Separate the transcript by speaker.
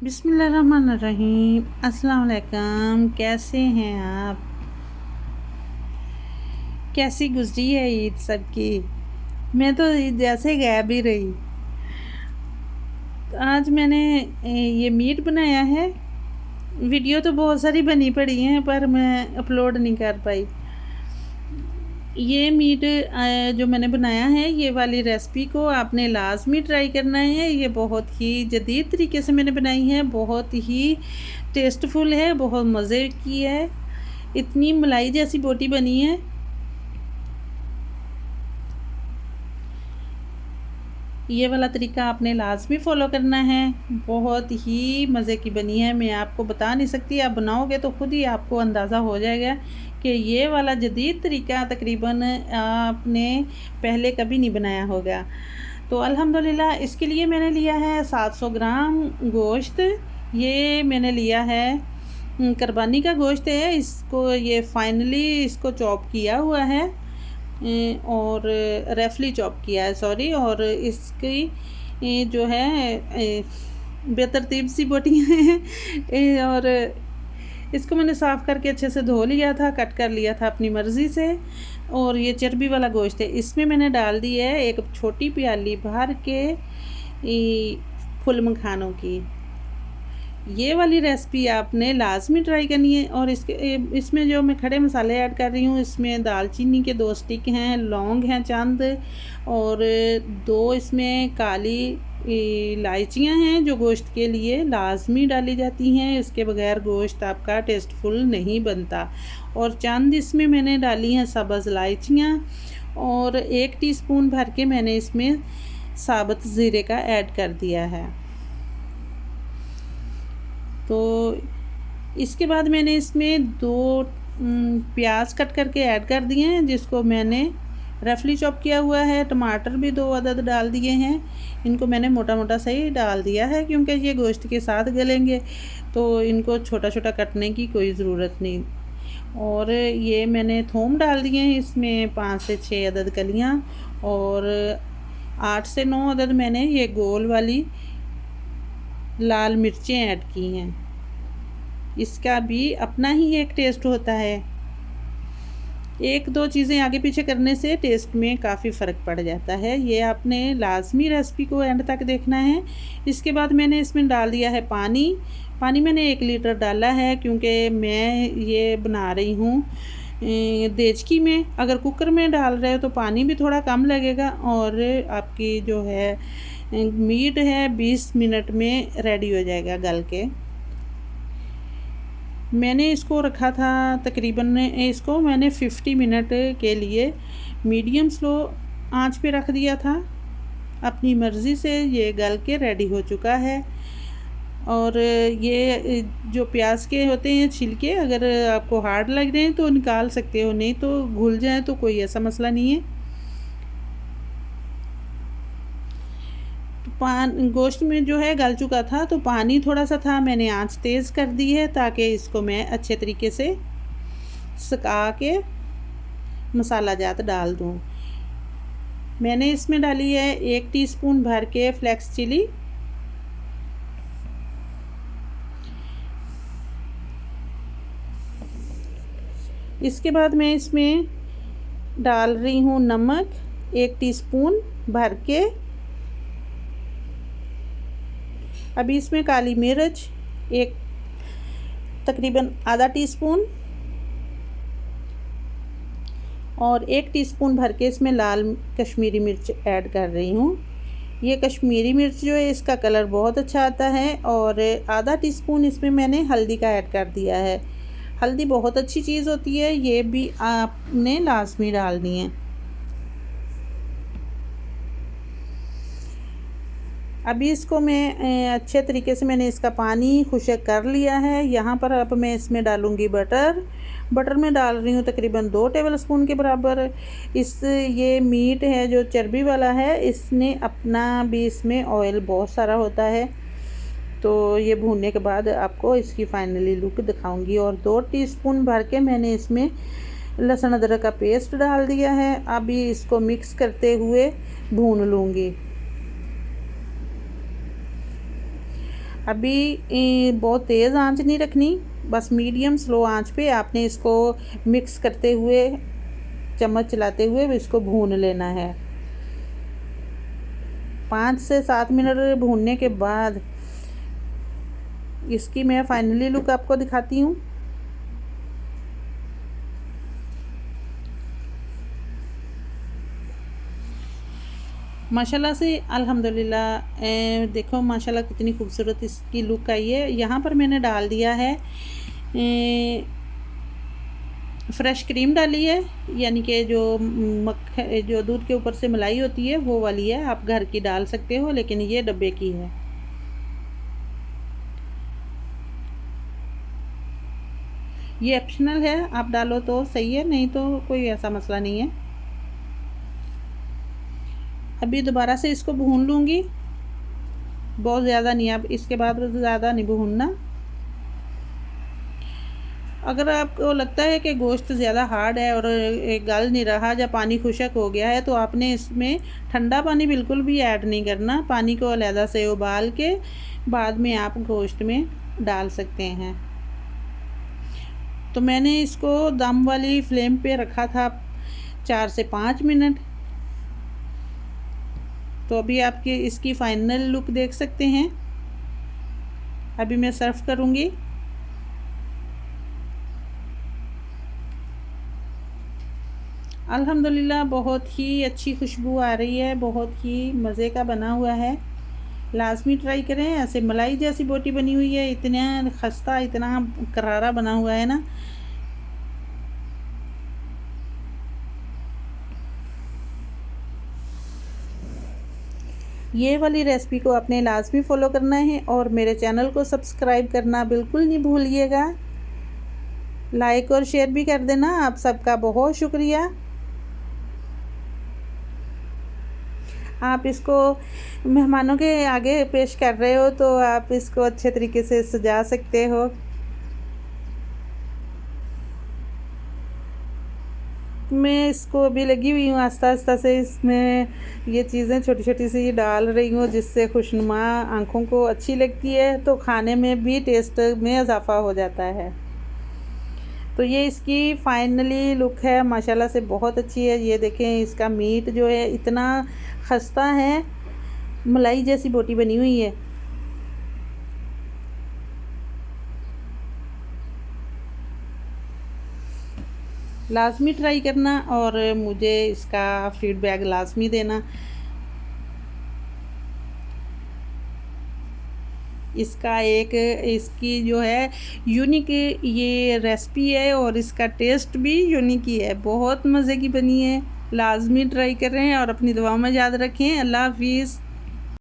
Speaker 1: बिस्मिल्लाहिर्रहमानिर्रहीम। अस्सलाम वालेकुम। कैसे हैं आप? कैसी गुजरी है ईद सबकी? मैं तो जैसे गायब ही रही। आज मैंने ये मीट बनाया है। वीडियो तो बहुत सारी बनी पड़ी हैं पर मैं अपलोड नहीं कर पाई। ये मीट जो मैंने बनाया है, ये वाली रेसिपी को आपने लाजमी ट्राई करना है। ये बहुत ही जदीद तरीके से मैंने बनाई है, बहुत ही टेस्टफुल है, बहुत मज़े की है। इतनी मलाई जैसी बोटी बनी है। ये वाला तरीका आपने लाजमी फ़ॉलो करना है। बहुत ही मज़े की बनी है, मैं आपको बता नहीं सकती। आप बनाओगे तो ख़ुद ही आपको अंदाज़ा हो जाएगा कि ये वाला जदीद तरीका तकरीबन आपने पहले कभी नहीं बनाया होगा। तो अल्हम्दुलिल्लाह इसके लिए मैंने लिया है 700 ग्राम गोश्त। ये मैंने लिया है कुर्बानी का गोश्त है। इसको ये फाइनली इसको चॉप किया हुआ है और रफली चॉप किया है, सॉरी। और इसकी जो है बेतरतीब सी बोटियाँ हैं और इसको मैंने साफ़ करके अच्छे से धो लिया था, कट कर लिया था अपनी मर्ज़ी से। और ये चर्बी वाला गोश्त है, इसमें मैंने डाल दी है एक छोटी प्याली भर के फुल मखानों की। ये वाली रेसिपी आपने लाजमी ट्राई करनी है। और इसमें जो मैं खड़े मसाले ऐड कर रही हूँ, इसमें दालचीनी के 2 स्टिक हैं, लौंग हैं चंद, और 2 इसमें काली इलायचियाँ हैं जो गोश्त के लिए लाजमी डाली जाती हैं। इसके बगैर गोश्त आपका टेस्टफुल नहीं बनता। और चंद इसमें मैंने डाली हैं सब्ज़ इलायचियाँ, और 1 टीस्पून भर के मैंने इसमें साबुत ज़ीरे का ऐड कर दिया है। तो इसके बाद मैंने इसमें 2 प्याज कट करके ऐड कर दिए हैं, जिसको मैंने रफली चॉप किया हुआ है। टमाटर भी 2 अदद डाल दिए हैं। इनको मैंने मोटा मोटा सही डाल दिया है, क्योंकि ये गोश्त के साथ गलेंगे तो इनको छोटा छोटा कटने की कोई ज़रूरत नहीं। और ये मैंने थूम डाल दिए हैं, इसमें 5 से 6 अदद कलियाँ, और 8 से 9 अदद मैंने ये गोल वाली लाल मिर्चें ऐड की हैं। इसका भी अपना ही एक टेस्ट होता है। 1-2 चीज़ें आगे पीछे करने से टेस्ट में काफ़ी फ़र्क पड़ जाता है। ये आपने लाजमी रेसिपी को एंड तक देखना है। इसके बाद मैंने इसमें डाल दिया है पानी। पानी मैंने 1 लीटर डाला है, क्योंकि मैं ये बना रही हूँ देचकी में। अगर कुकर में डाल रहे हो तो पानी भी थोड़ा कम लगेगा, और आपकी जो है मीट है 20 मिनट में रेडी हो जाएगा गल के। मैंने इसको रखा था तकरीबन, इसको मैंने 50 मिनट के लिए मीडियम स्लो आंच पे रख दिया था। अपनी मर्ज़ी से ये गल के रेडी हो चुका है। और ये जो प्याज के होते हैं छिलके, अगर आपको हार्ड लग रहे हैं तो निकाल सकते हो, नहीं तो घुल जाए तो कोई ऐसा मसला नहीं है। गोश्त में जो है गल चुका था, तो पानी थोड़ा सा था, मैंने आंच तेज़ कर दी है ताकि इसको मैं अच्छे तरीके से सुखा के मसाला जात डाल दूँ। मैंने इसमें डाली है 1 टीस्पून भर के फ्लेक्स चिली, इसके बाद मैं इसमें डाल रही हूँ नमक 1 टीस्पून भर के। अभी इसमें काली मिर्च तकरीबन आधा टीस्पून, और 1 टीस्पून भर के इसमें लाल कश्मीरी मिर्च ऐड कर रही हूँ। ये कश्मीरी मिर्च जो है इसका कलर बहुत अच्छा आता है। और आधा टीस्पून इसमें मैंने हल्दी का ऐड कर दिया है। हल्दी बहुत अच्छी चीज़ होती है, ये भी आपने लाजमी डालनी है। अभी इसको मैं अच्छे तरीके से मैंने इसका पानी खुश्क कर लिया है। यहाँ पर अब मैं इसमें डालूँगी बटर में डाल रही हूँ तकरीबन 2 टेबलस्पून के बराबर। ये मीट है जो चर्बी वाला है, इसने अपना भी इसमें ऑयल बहुत सारा होता है, तो ये भूनने के बाद आपको इसकी फाइनली लुक दिखाऊंगी। और 2 टीस्पून भर के मैंने इसमें लहसुन अदरक का पेस्ट डाल दिया है। अभी इसको मिक्स करते हुए भून लूँगी। अभी बहुत तेज़ आंच नहीं रखनी, बस मीडियम स्लो आंच पे आपने इसको मिक्स करते हुए, चम्मच चलाते हुए इसको भून लेना है। 5 से 7 मिनट भूनने के बाद इसकी मैं फाइनली लुक आपको दिखाती हूँ। माशाल्लाह से अल्हम्दुलिल्लाह, देखो माशाल्लाह कितनी खूबसूरत इसकी लुक आई है। यहाँ पर मैंने डाल दिया है फ्रेश क्रीम डाली है, यानी कि जो दूध के ऊपर से मलाई होती है वो वाली है। आप घर की डाल सकते हो, लेकिन ये डब्बे की है। ये ऑप्शनल है, आप डालो तो सही है, नहीं तो कोई ऐसा मसला नहीं है। अभी दोबारा से इसको भून लूँगी, बहुत ज़्यादा नहीं, अब इसके बाद ज़्यादा नहीं भूनना। अगर आपको लगता है कि गोश्त ज़्यादा हार्ड है और गल नहीं रहा या पानी खुशक हो गया है, तो आपने इसमें ठंडा पानी बिल्कुल भी ऐड नहीं करना। पानी को अलहदा से उबाल के बाद में आप गोश्त में डाल सकते हैं। तो मैंने इसको दम वाली फ्लेम पे रखा था 4 से 5 मिनट। तो अभी आपकी इसकी फ़ाइनल लुक देख सकते हैं। अभी मैं सर्व करूँगी। अल्हम्दुलिल्लाह बहुत ही अच्छी खुशबू आ रही है, बहुत ही मज़े का बना हुआ है। लाज़मी ट्राई करें। ऐसे मलाई जैसी बोटी बनी हुई है, इतना खस्ता, इतना करारा बना हुआ है ना। ये वाली रेसिपी को आपने लाज़मी फ़ॉलो करना है और मेरे चैनल को सब्सक्राइब करना बिल्कुल नहीं भूलिएगा। लाइक और शेयर भी कर देना। आप सबका बहुत शुक्रिया। आप इसको मेहमानों के आगे पेश कर रहे हो तो आप इसको अच्छे तरीके से सजा सकते हो। मैं इसको अभी लगी हुई हूँ, आस्ता आस्ता से इसमें ये चीज़ें छोटी छोटी सी डाल रही हूँ, जिससे खुशनुमा आँखों को अच्छी लगती है, तो खाने में भी टेस्ट में इजाफ़ा हो जाता है। तो ये इसकी फाइनली लुक है, माशाल्लाह से बहुत अच्छी है। ये देखें, इसका मीट जो है इतना खस्ता है, मलाई जैसी बोटी बनी हुई है। लाज़मी ट्राई करना और मुझे इसका फ़ीडबैक लाज़मी देना। इसकी जो है यूनिक ये रेसिपी है और इसका टेस्ट भी यूनिक ही है, बहुत मज़े की बनी है। लाज़मी ट्राई करें और अपनी दुआओं में याद रखें। अल्लाह हाफ़िज़।